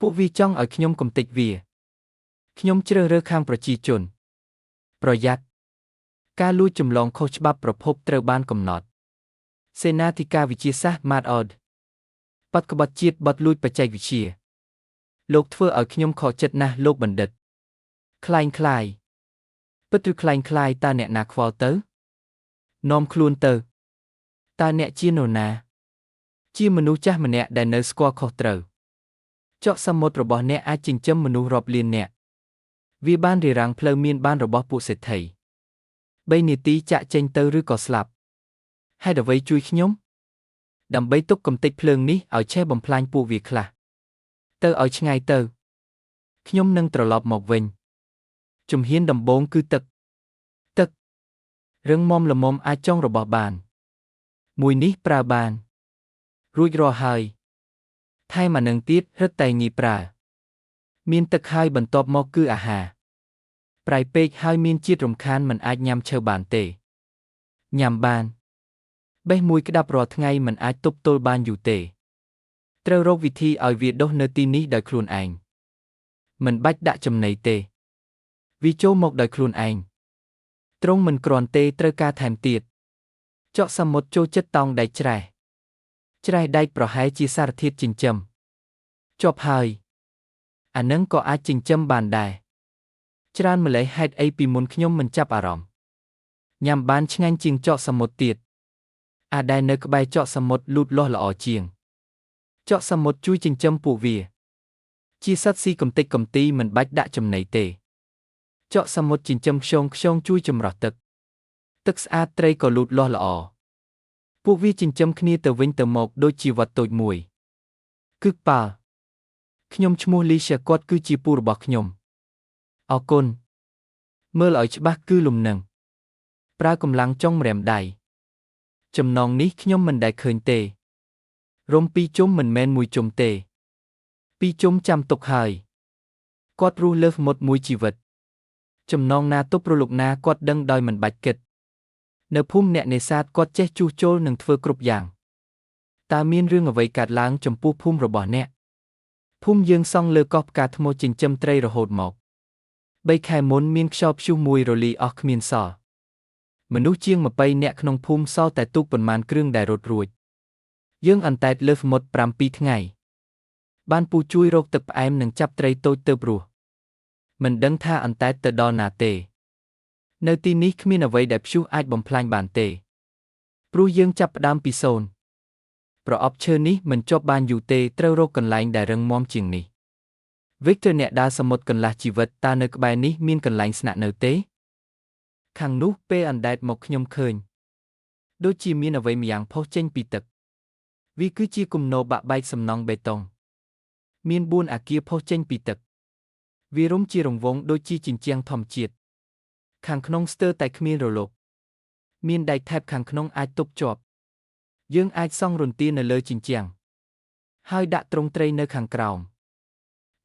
ពួកវាចង់ឲ្យខ្ញុំកំទេចវាខ្ញុំជ្រើសរើសខាងប្រជាជនប្រយ័ត្នការលួចចម្លងខុសច្បាប់ប្រភពត្រូវបានកំណត់សេនាធិការវិទ្យាសាស្ត្រ Matt Odd បទក្បត់ជាតិបទលួចបច្ចេកវិទ្យាលោកធ្វើឲ្យខ្ញុំខកចិត្តណាស់លោកបណ្ឌិតคล้ายពិតឬคล้ายតើអ្នកណាខ្វល់ទៅនាំខ្លួនទៅតើអ្នកជានរណាជាមនុស្សចាស់ម្នាក់ដែលនៅស្គាល់ខុសត្រូវចកសមុទ្ររបស់អ្នកអាចចិញ្ចឹមមនុស្សរាប់លាននាក់វាបានរារាំងផ្លូវមានបានរបស់ពួកសេដ្ឋី3នាទីចាក់ចេញទៅឬក៏ស្លាប់ហេតុអ្វីជួយខ្ញុំដើម្បីទប់កំទេចភ្លើងនេះឲ្យឆេះបំផ្លាញពួកវាខ្លះទៅឲ្យឆ្ងាយទៅខ្ញុំនឹងត្រឡប់មកវិញជំហានដំបូងគឺទឹករឹងមាំល្មមអាចចងរបស់បានមួយនេះប្រើបានរួចរាល់ហើយថែមអានឹងទៀតរឹតតែងាយប្រើមានទឹកហើយបន្ទាប់មកគឺអាហារប្រៃពេកហើយមានជាតិរំខានមិនអាចញ៉ាំឈើបានទេញ៉ាំបានបេះមួយក្តាប់រាល់ថ្ងៃមិនអាចទប់ទល់បានយូរទេត្រូវរកវិធីឲ្យវាដុះនៅទីនេះដោយខ្លួនឯងមិនបាច់ដាក់ចំណីទេវាចូលមកដោយខ្លួនឯងទ្រង់មិនគ្រាន់ទេត្រូវការថែមទៀតចកសមុទ្រចូលចិត្តតោងដែកច្រេះដែកប្រហែលជាសារធាតុចិញ្ចឹមជាប់ហើយអានឹងក៏អាចចិញ្ចឹមបានដែរច្រើនម្លេះហេតុអីពីមុនខ្ញុំមិនចាប់អារម្មណ៍ញ៉ាំបានឆ្ងាញ់ជាងចកសមុទ្រទៀតអាដែលនៅក្បែរចកសមុទ្រលូតលាស់ល្អជាងចកសមុទ្រជួយចិញ្ចឹមពួកវាជាសត្វស៊ីកំទេចកំទីមិនបាច់ដាក់ចំណីទេចកសមុទ្រចិញ្ចឹមខ្យងជួយចម្រោះទឹកស្អាតត្រីក៏លូតលាស់ល្អពួកវាចិញ្ចឹមគ្នាទៅវិញទៅមកដូចជាវត្តតូចមួយគឺប៉ាល់ខ្ញុំឈ្មោះលីសាគាត់គឺជាពូរបស់ខ្ញុំអរគុណមើលឲ្យច្បាស់គឺលំនឹងប្រើកម្លាំងចុងម្រាមដៃចំណងនេះខ្ញុំមិនដែលឃើញទេរំពីរជុំមិនមែនមួយជុំទេពីរជុំចាំទុកហើយគាត់រស់លើសមុទ្រមួយជីវិតចំណងណាទប់រលុកណាគាត់ដឹងដោយមិនបាច់គិតនៅភូមិអ្នកនេសាទគាត់ចេះជួសជុលនិងធ្វើគ្រប់យ៉ាងតើមានរឿងអ្វីកើតឡើងចំពោះភូមិរបស់អ្នកភូមិយើងសង់លើកោះផ្កាថ្មចិញ្ចឹមត្រីរហូតមក3 ខែមុនមានខ្យល់ព្យុះមួយរលាយអស់គ្មានសល់មនុស្សជាង20នាក់ក្នុងភូមិសល់តែទូកប៉ុន្មានគ្រឿងដែលរត់រួចយើងអន្តែតលើសមុទ្រ7ថ្ងៃបានពូជួយរកទឹកផ្អែមនិងចាប់ត្រីតូចទៅព្រោះមិនដឹងថាអន្តែតទៅដល់ណាទេនៅទីនេះគ្មានអ្វីដែលព្យុះអាចបំផ្លាញបានទេព្រោះយើងចាប់ផ្ដើមពីសូន្យប្រអប់ឈើនេះមិនជាប់បានយូរទេត្រូវរកកន្លែងដែលរឹងមាំជាងនេះវិកទ័រអ្នកដើរសមុទ្រកន្លះជីវិតតើនៅក្បែរនេះមានកន្លែងស្នាក់នៅទេខាងនោះពេលអណ្ដែតមកខ្ញុំឃើញដូចជាមានអ្វីម្យ៉ាងផុសចេញពីទឹកវាគឺជាគំនរបាក់បែកសំណង់បេតុងមាន4អគារផុសចេញពីទឹកវារុំជារង្វង់ដូចជាជញ្ជាំងធម្មជាតិខាងក្នុងស្ទើរតែគ្មានរលកមានដែកថែបខាងក្នុងអាចទប់ជាប់យើងអាចសង់រន្ទានៅលើជញ្ជាំងហើយដាក់ទ្រុងត្រីនៅខាងក្រោម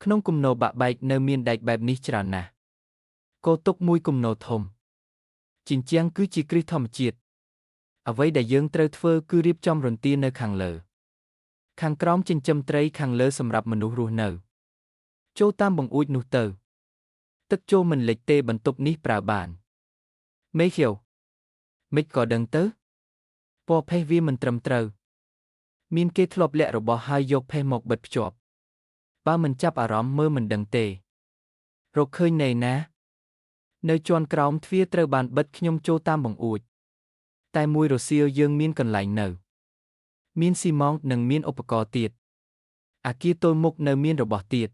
ក្នុងគំនរបាក់បែកនៅមានដែកបែបនេះច្រើនណាស់គោទុកមួយគំនរធំជញ្ជាំងគឺជាគ្រឹះធម្មជាតិអ្វីដែលយើងត្រូវធ្វើគឺរៀបចំរន្ទានៅខាងលើខាងក្រោមចិញ្ចឹមត្រីខាងលើសម្រាប់មនុស្សរស់នៅចូលតាមបង្អួចនោះទៅទឹកចូលមិនលិចទេបន្ទប់នេះប្រើបានមេឃៀវមិនក៏ដឹងទៅពណ៌ផេះវាមិនត្រឹមត្រូវមានគេធ្លាប់លាក់របស់ហើយយកផេះមកបិទភ្ជាប់បើមិនចាប់អារម្មណ៍មើលមិនដឹងទេរកឃើញណែណានៅជាន់ក្រោមទ្វារត្រូវបានបិទខ្ញុំចូលតាមបង្អួចតែមួយរសៀលយើងមានកន្លែងនៅមានស៊ីម៉ង់និងមានឧបករណ៍ទៀតអាគារទល់មុខនៅមានរបស់ទៀត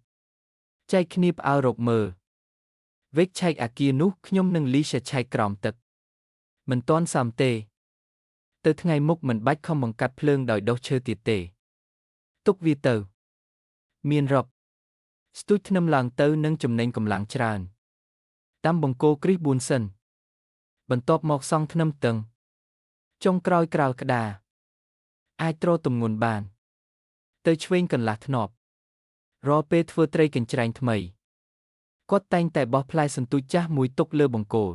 ចែកគ្នាផ្អើលរកមើលវិកឆែកអាគារនោះខ្ញុំនិងលីសាឆែកក្រោមទឹកមិនទាន់សមទេទៅថ្ងៃមុខមិនបាច់ខំបង្កាត់ភ្លើងដោយដុសឈើទៀតទេទុកវាទៅមានរកស្ទូចធ្នឹមឡើងទៅនឹងចំណេញកម្លាំងច្រើនតាមបង្គោលគ្រីស4សិនបន្ទាប់មកសង់ធ្នឹមតឹងចុងក្រោយក្រាលក្តារអាចទ្រទម្ងន់បានទៅឆ្វេងកន្លះធ្នាប់រាល់ពេលធ្វើត្រីកញ្ច្រែងថ្មីគាត់តែងតែបោះផ្លែសន្ទូចចាស់មួយទុកលើបង្គោល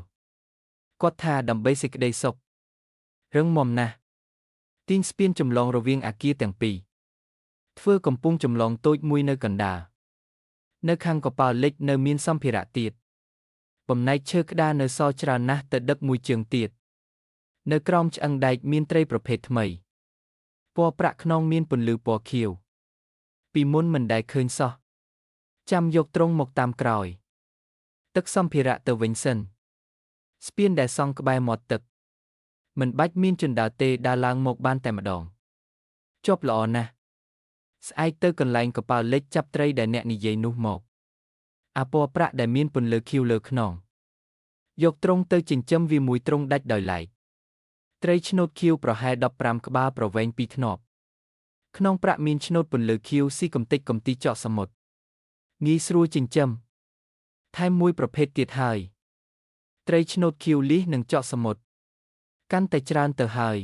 គាត់ថាដើម្បីសេចក្តីសុខរឹងមាំណាស់ទាញស្ពានចម្លងរវាងអាគារទាំងពីរធ្វើកំពុងចម្លងតូចមួយនៅកណ្ដាល នៅខាងកប៉ាល់លិចនៅមានសម្ភារៈទៀតបំណែកឈើក្តារនៅសល់ច្រើនណាស់ទៅដឹកមួយជើងទៀតនៅក្រោមឆ្អឹងដែកមានត្រីប្រភេទថ្មីពណ៌ប្រាក់ខ្នងមានពន្លឺពណ៌ខៀវពីមុនមិនដែលឃើញសោះចាំយកទ្រង់មកតាមក្រោយទឹកសម្ភារៈទៅវិញសិនស្ពានដែលសង់ក្បែរមាត់ទឹកមិនបាច់មានជណ្ដើរទេដើរឡើងមកបានតែម្ដងចប់ល្អណាស់ស្អែកទៅកន្លែងកប៉ាល់លិចចាប់ត្រីដែលអ្នកនិយាយនោះមកអាពណ៌ប្រាក់ដែលមានពន្លឺខៀវលើខ្នងយកទ្រង់ទៅចិញ្ចឹមវាមួយទ្រង់ដាច់ដោយឡែកត្រីឆ្នូតខៀវប្រហែល15ក្បាលប្រវែង2ធ្នាប់ក្នុងប្រាក់មានឆ្នូតពន្លឺខៀវស៊ីកំតិចកំទីចកសមុទ្រងាយស្រួលចិញ្ចឹមថែមមួយប្រភេទទៀតហើយត្រីឆ្នូតខៀវលីសនិងចកសមុទ្រកាន់តែច្រើនទៅហើយ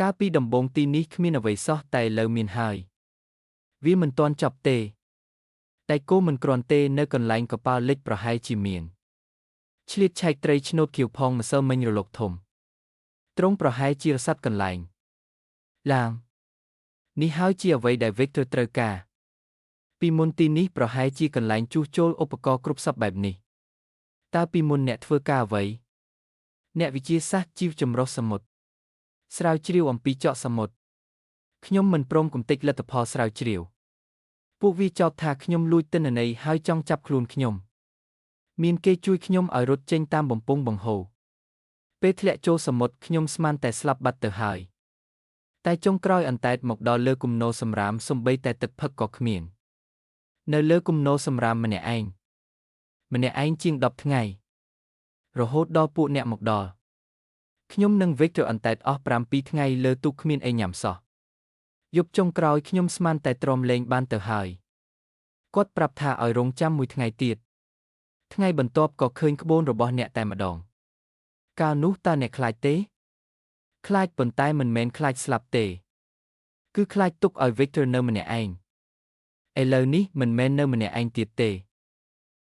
កាលពីដំបូងទីនេះគ្មានអ្វីសោះតែឥឡូវមានហើយវាមិនទាន់ចប់ទេតែគោមិនគ្រាន់ទេនៅកន្លែងកប៉ាល់លិចប្រហែលជាមានឆ្លៀតឆែកត្រីឆ្នូតខៀវផងម្សិលមិញរលកធំទ្រង់ប្រហែលជារស័ព្ទកន្លែងឡាងនេះហើយជាអ្វីដែល Victor ត្រូវការពីមុនទីនេះប្រហែលជាកន្លែងជួសជុលឧបករណ៍គ្រប់សពបែបនេះតើពីមុនអ្នកធ្វើការអ្វីអ្នកវិទ្យាសាស្ត្រជីវចម្រុះសមុទ្រស្រាវជ្រាវអំពីចកសមុទ្រខ្ញុំមិនព្រមគំទេចលទ្ធផលស្រាវជ្រាវពួកវាចោទថាខ្ញុំលួចទិន្នន័យហើយចង់ចាប់ខ្លួនខ្ញុំមានគេជួយខ្ញុំឲ្យរត់ចេញតាមបំពង់បង្ហូរពេលធ្លាក់ចូលសមុទ្រខ្ញុំស្មានតែស្លាប់បាត់ទៅហើយតែចុងក្រោយអន្តែតមកដល់លើគំនរសម្រាមសំបីតែទឹកផឹកក៏គ្មាននៅលើគំនរសម្រាមម្នាក់ឯងជាង10ថ្ងៃរហូតដល់ពួកអ្នកមកដល់ខ្ញុំនិង Victor អន្តែតអស់7ថ្ងៃលើទូកគ្មានអីញ៉ាំសោះយប់ចុងក្រោយខ្ញុំស្មានតែទ្រាំលេងបានទៅហើយគាត់ប្រាប់ថាឲ្យរងចាំមួយថ្ងៃទៀតថ្ងៃបន្ទាប់ក៏ឃើញក្បូនរបស់អ្នកតែម្ដងកាលនោះតើអ្នកខ្លាចទេខ្លាចប៉ុន្តែមិនមែនខ្លាចស្លាប់ទេគឺខ្លាចទុកឲ្យ Victor នៅម្នាក់ឯងឥឡូវនេះមិនមែននៅម្នាក់ឯងទៀតទេ